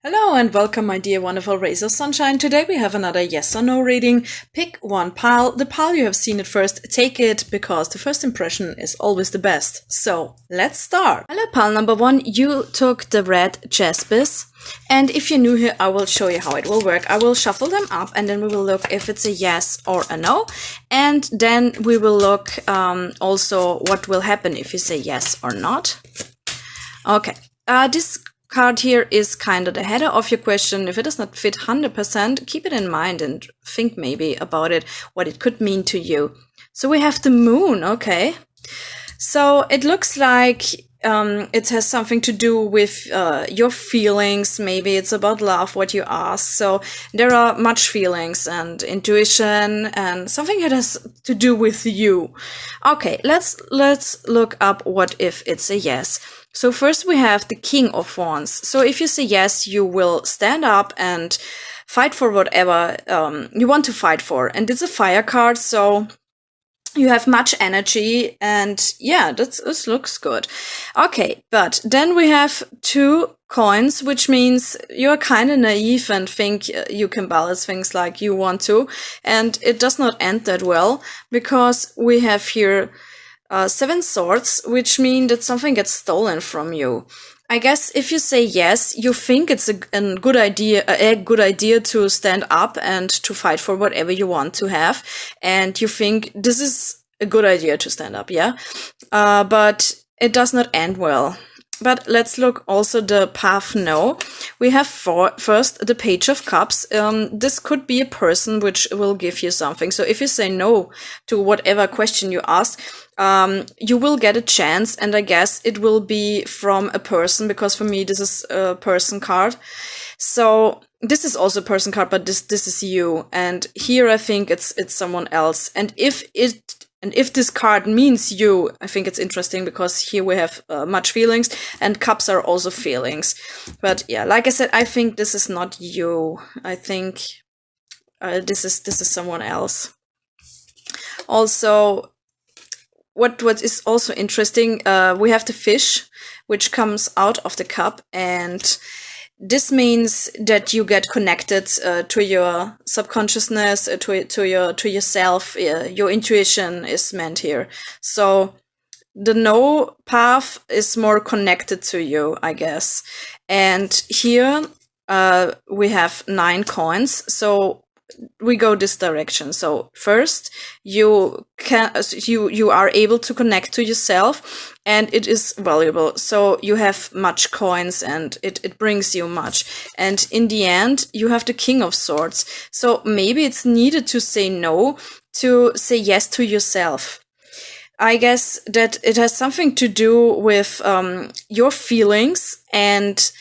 Hello and welcome, my dear wonderful rays of sunshine. Today we have another yes or no reading. Pick one pile. The pile you have seen it first, take it because the first impression is always the best. So let's start. Hello, pile number one. You took the red jaspers. And if you're new here, I will show you how it will work. I will shuffle them up and then we will look if it's a yes or a no. And then we will look also what will happen if you say yes or not. Okay, this card here is kind of the header of your question. If it does not fit 100%, keep it in mind and think maybe about it, what it could mean to you. So we have the moon, okay. So it looks like it has something to do with your feelings. Maybe it's about love, what you ask. So there are much feelings and intuition and something that has to do with you. Okay, let's look up what if it's a yes. So first we have the King of Wands. So if you say yes, you will stand up and fight for whatever you want to fight for. And it's a fire card, so you have much energy and yeah, this looks good. Okay, but then we have two coins, which means you're kind of naive and think you can balance things like you want to. And it does not end that well because we have here 7 swords, which mean that something gets stolen from you. I guess if you say yes, you think it's a good idea to stand up and to fight for whatever you want to have, and you think this is a good idea to stand up, yeah. But it does not end well. But let's look also the path no. We have first the Page of Cups. This could be a person which will give you something. So if you say no to whatever question you ask, you will get a chance, and I guess it will be from a person, because for me this is a person card. So this is also a person card, but this is you, and here I think it's someone else. And if this card means you, I think it's interesting because here we have much feelings, and cups are also feelings. But yeah, like I said, I think this is not you. I think this is someone else. Also, what is also interesting, we have the fish, which comes out of the cup, and this means that you get connected to your subconsciousness, to yourself. Your intuition is meant here. So the no path is more connected to you, I guess. And here we have 9 coins. So we go this direction. So first you are able to connect to yourself, and it is valuable. So you have much coins and it brings you much. And in the end, you have the King of Swords. So maybe it's needed to say no, to say yes to yourself. I guess that it has something to do with your feelings, and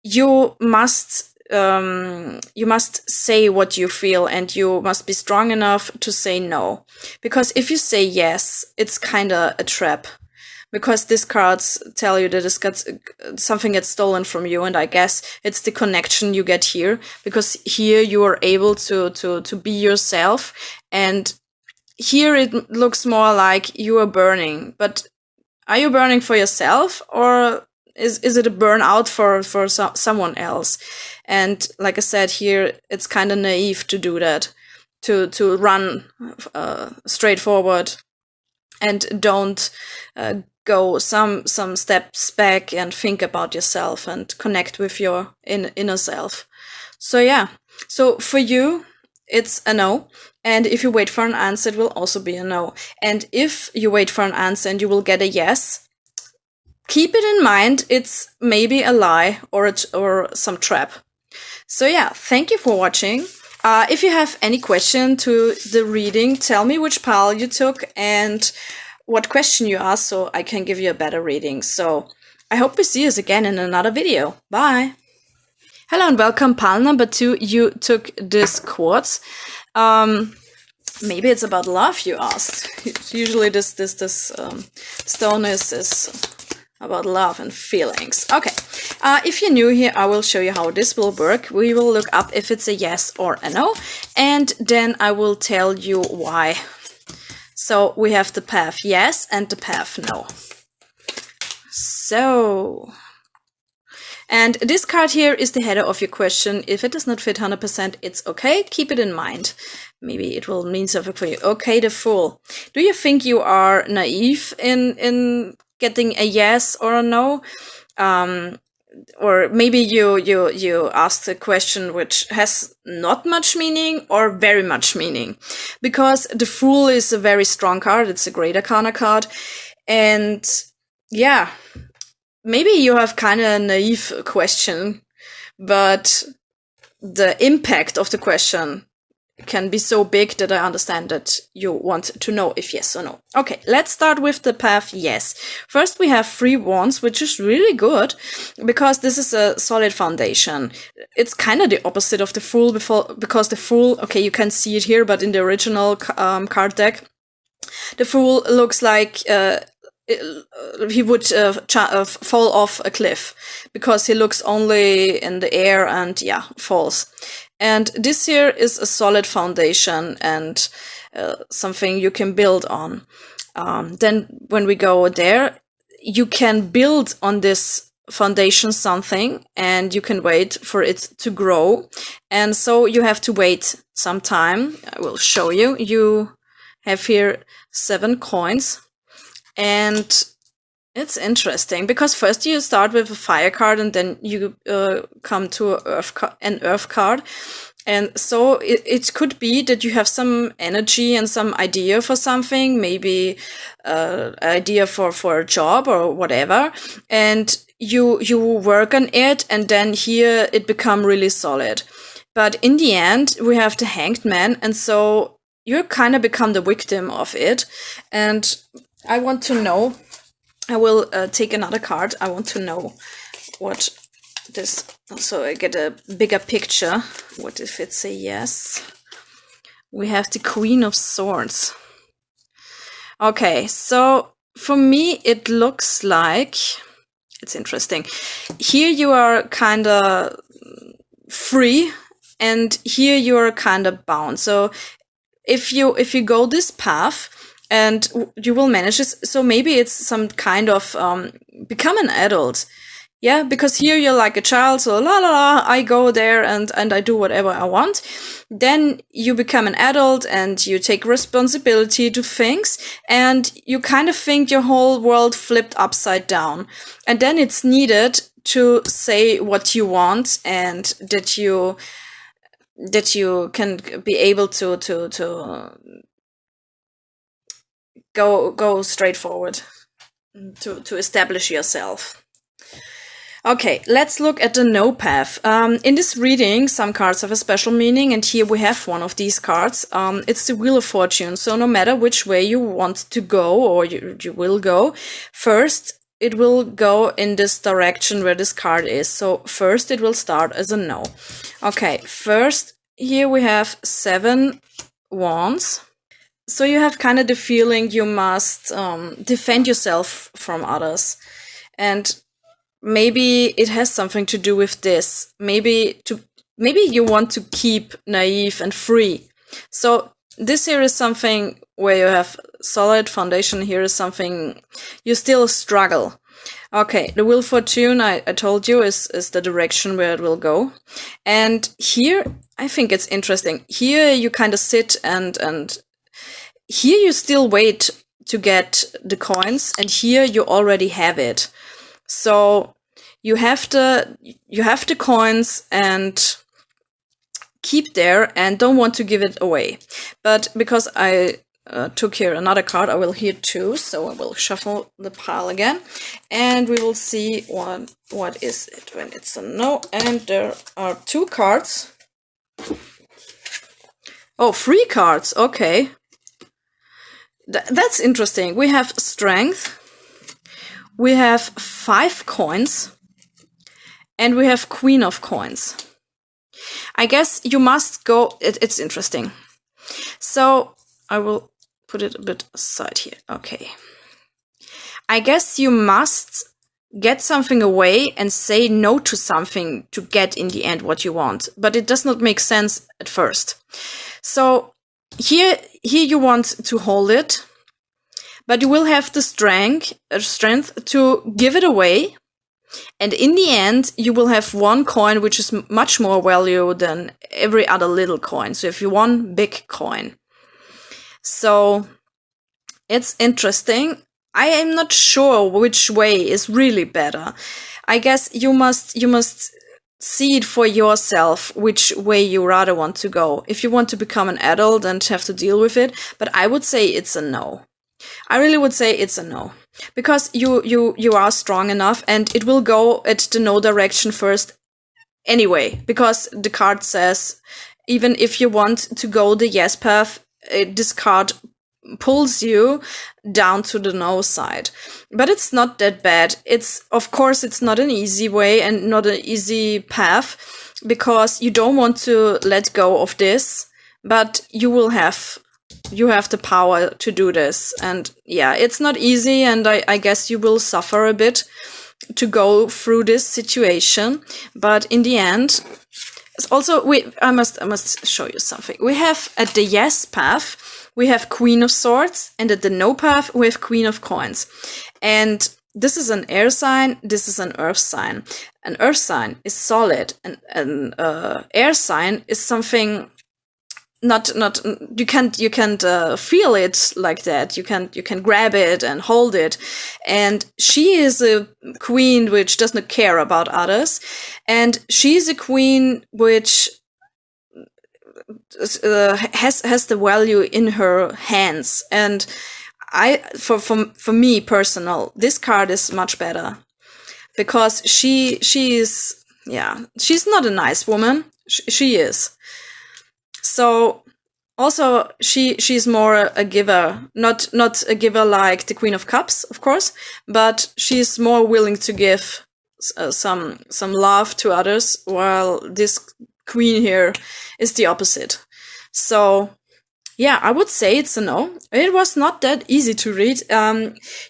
you must say what you feel, and you must be strong enough to say no. Because if you say yes, it's kind of a trap. Because these cards tell you that something gets stolen from you, and I guess it's the connection you get here. Because here you are able to be yourself, and here it looks more like you are burning. But are you burning for yourself, or is it a burnout for someone else? And like I said, here it's kind of naive to do that, to run straight forward and don't go some steps back and think about yourself and connect with your inner self. So yeah, so for you it's a no, and if you wait for an answer, it will also be a no. And if you wait for an answer and you will get a yes, keep it in mind, it's maybe a lie or some trap. So yeah, thank you for watching. If you have any question to the reading, tell me which pile you took and what question you asked, so I can give you a better reading. So I hope we see us again in another video. Bye! Hello and welcome, pile number 2. You took this quartz. Maybe it's about love, you asked. Usually this stone is about love and feelings. Okay, if you're new here, I will show you how this will work. We will look up if it's a yes or a no, and then I will tell you why. So we have the path yes and the path no. So, And this card here is the header of your question. If it does not fit 100%, it's okay. Keep it in mind. Maybe it will mean something for you. Okay, the Fool. Do you think you are naive in getting a yes or a no? Or maybe you asked a question which has not much meaning or very much meaning. Because the Fool is a very strong card. It's a Great Arcana card. And yeah, maybe you have kind of a naive question, but the impact of the question can be so big that I understand that you want to know if yes or no. Okay, let's start with the path yes. First, we have 3 wands, which is really good because this is a solid foundation. It's kind of the opposite of the Fool because the Fool, okay, you can see it here, but in the original card deck, the Fool looks like he would fall off a cliff because he looks only in the air and yeah, falls. And this here is a solid foundation and something you can build on. Then when we go there, you can build on this foundation something and you can wait for it to grow. And so you have to wait some time. I will show you. You have here 7 coins. And it's interesting because first you start with a fire card and then you come to an earth card. And so it could be that you have some energy and some idea for something, maybe idea for a job or whatever. And you work on it and then here it become really solid. But in the end, we have the Hanged Man. And so you kind of become the victim of it. And I want to know, I will take another card. I want to know what this, so I get a bigger picture. What if it's a yes? We have the Queen of Swords. Okay, so for me, it looks like, it's interesting. Here you are kind of free and here you are kind of bound. So if you go this path, and you will manage this. So maybe it's some kind of become an adult. Yeah, because here you're like a child, so la la la, I go there and I do whatever I want. Then you become an adult and you take responsibility to things and you kind of think your whole world flipped upside down. And then it's needed to say what you want and that you can be able to go straight forward to establish yourself. Okay, let's look at the no path. In this reading, some cards have a special meaning, and here we have one of these cards. It's the Wheel of Fortune. So no matter which way you want to go or you will go, first it will go in this direction where this card is. So first it will start as a no. Okay, first here we have 7 wands. So you have kind of the feeling you must defend yourself from others. And maybe it has something to do with this. Maybe you want to keep naive and free. So this here is something where you have solid foundation. Here is something you still struggle. Okay, the Wheel of Fortune, I told you, is the direction where it will go. And here, I think it's interesting. Here you kind of sit and here you still wait to get the coins, and here you already have it. So you have the coins and keep there and don't want to give it away. But because I took here another card, I will here too. So I will shuffle the pile again, and we will see what is it when it's a no. And there are 2 cards. Oh, 3 cards. Okay. That's interesting. We have Strength, we have 5 coins, and we have Queen of Coins. I guess you must go, it's interesting. So I will put it a bit aside here. Okay. I guess you must get something away and say no to something to get in the end what you want. But it does not make sense at first. So here you want to hold it, but you will have the strength to give it away And in the end, you will have one coin which is much more value than every other little coin. So if you one big coin. So it's interesting. I am not sure which way is really better. I guess you must see it for yourself which way you rather want to go. If you want to become an adult and have to deal with it, but I would say it's a no. I really would say it's a no. Because you are strong enough and it will go at the no direction first anyway. Because the card says, even if you want to go the yes path, this card pulls you down to the no side. But it's not that bad. Of course, it's not an easy way and not an easy path, because you don't want to let go of this, but you have the power to do this. And yeah, it's not easy, and I guess you will suffer a bit to go through this situation. But in the end, also, I must show you something. We have at the yes path, we have Queen of Swords, and at the no path, we have Queen of Coins. And this is an air sign, this is an earth sign. An earth sign is solid, and an air sign is something not you can't feel it like that. You can grab it and hold it. And she is a queen which does not care about others, and she's a queen which has the value in her hands. And for me personal, this card is much better, because she is, yeah, she's not a nice woman. She is. So also she's more a giver, not a giver like the Queen of Cups, of course, but she's more willing to give some love to others, while this queen here is the opposite. So yeah, I would say it's a no. It was not that easy to read.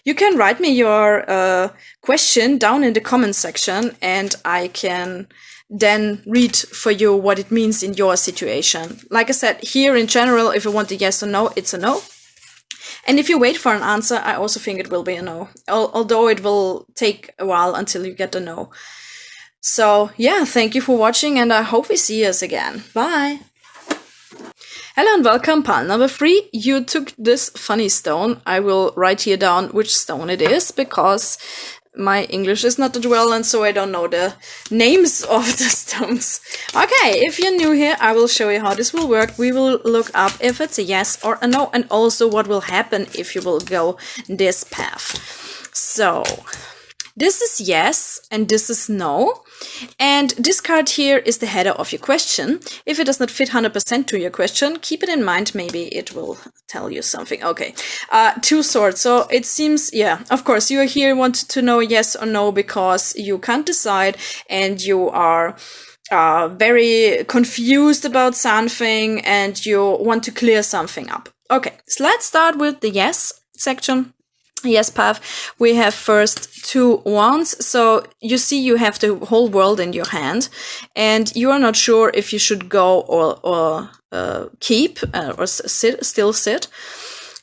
You can write me your question down in the comment section, and I can then read for you what it means in your situation. Like I said, here in general, if you want a yes or no, it's a no. And if you wait for an answer, I also think it will be a no, although it will take a while until you get a no. So yeah, thank you for watching, and I hope we see us again. Bye! Hello and welcome, pile number 3. You took this funny stone. I will write here down which stone it is, because my English is not that well, and so I don't know the names of the stones. Okay, if you're new here, I will show you how this will work. We will look up if it's a yes or a no, and also what will happen if you will go this path. So this is yes, and this is no. And this card here is the header of your question. If it does not fit 100% to your question, keep it in mind. Maybe it will tell you something. Okay, 2 swords. So it seems, yeah, of course, you are here want to know yes or no, because you can't decide and you are very confused about something and you want to clear something up. Okay, so let's start with the yes section. Yes path. We have first 2 wands. So you see you have the whole world in your hand, and you are not sure if you should go or keep or still sit.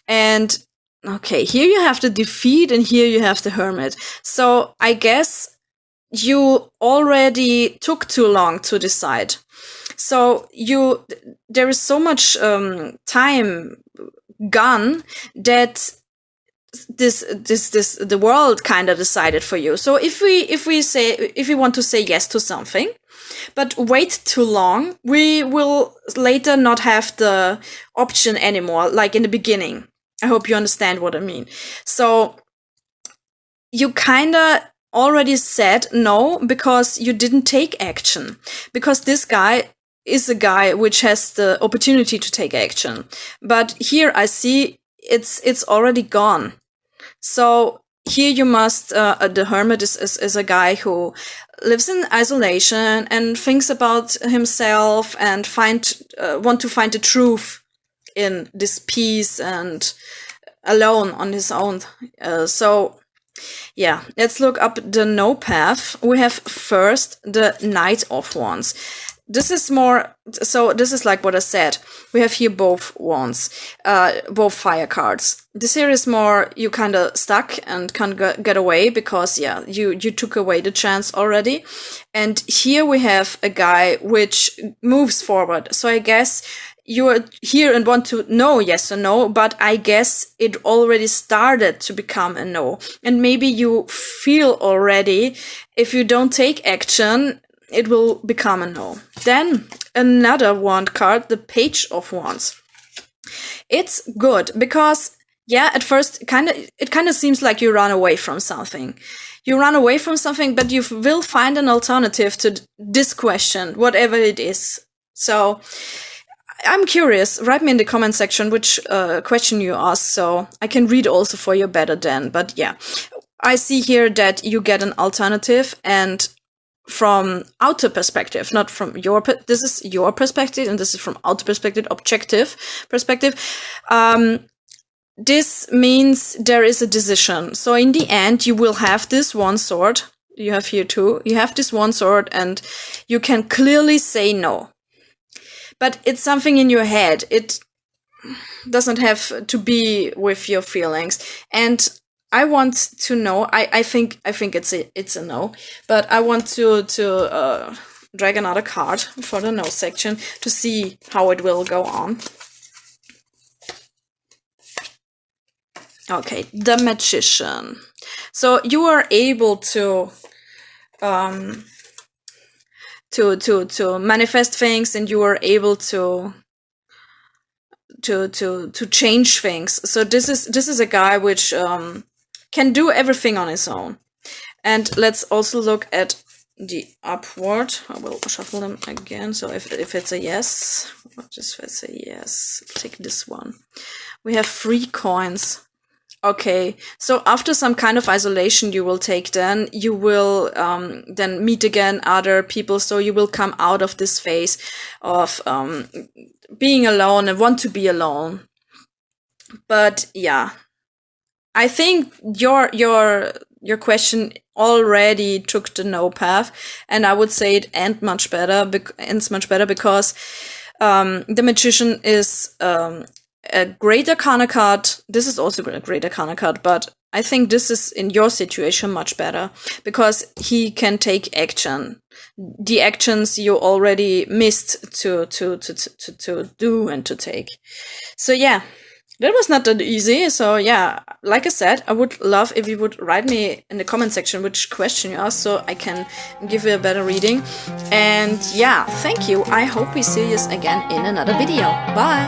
And okay, here you have the defeat, and here you have the hermit. So I guess you already took too long to decide. So there is so much time gone that the world kind of decided for you. So if we want to say yes to something, but wait too long, we will later not have the option anymore, like in the beginning. I hope you understand what I mean. So you kind of already said no because you didn't take action, because this guy is a guy which has the opportunity to take action. But here I see it's already gone. So here you must, the hermit is a guy who lives in isolation and thinks about himself and want to find the truth in this peace and alone on his own. So Yeah, let's look up the no path. We have first the Knight of Wands. This is more, so this is like what I said. We have here both wands, both fire cards. This here is more, you kind of stuck and can't get away because, yeah, you took away the chance already. And here we have a guy which moves forward. So I guess you are here and want to know yes or no, but I guess it already started to become a no. And maybe you feel already, if you don't take action, it will become a no. Then another wand card, the Page of Wands. It's good because, yeah, at first it kind of seems like you run away from something. You run away from something, but you will find an alternative to this question, whatever it is. So I'm curious. Write me in the comment section which question you asked, so I can read also for you better then. But yeah, I see here that you get an alternative, and from outer perspective, not from your, this is your perspective, and this is from outer perspective, objective perspective. This means there is a decision. So in the end, you will have this one sword. You have here two. You have this one sword, and you can clearly say no. But it's something in your head. It doesn't have to be with your feelings. And I want to know. I think it's a no. But I want to drag another card for the no section to see how it will go on. Okay, the Magician. So you are able to manifest things, and you are able to change things. So this is a guy which can do everything on his own. And let's also look at the upward. I will shuffle them again. So if it's a yes, just let's say yes, take this one. We have 3 coins. Okay, so after some kind of isolation you will take, then you will then meet again other people, so you will come out of this phase of being alone and want to be alone. But yeah, I think your question already took the no path, and I would say it ends much better because the Magician is a Great Arcana card. This is also a Great Arcana card, but I think this is in your situation much better because he can take action. The actions you already missed to do and to take. So yeah, that was not that easy. So yeah, like I said, I would love if you would write me in the comment section which question you asked, so I can give you a better reading. And yeah, thank you. I hope we see you again in another video. Bye!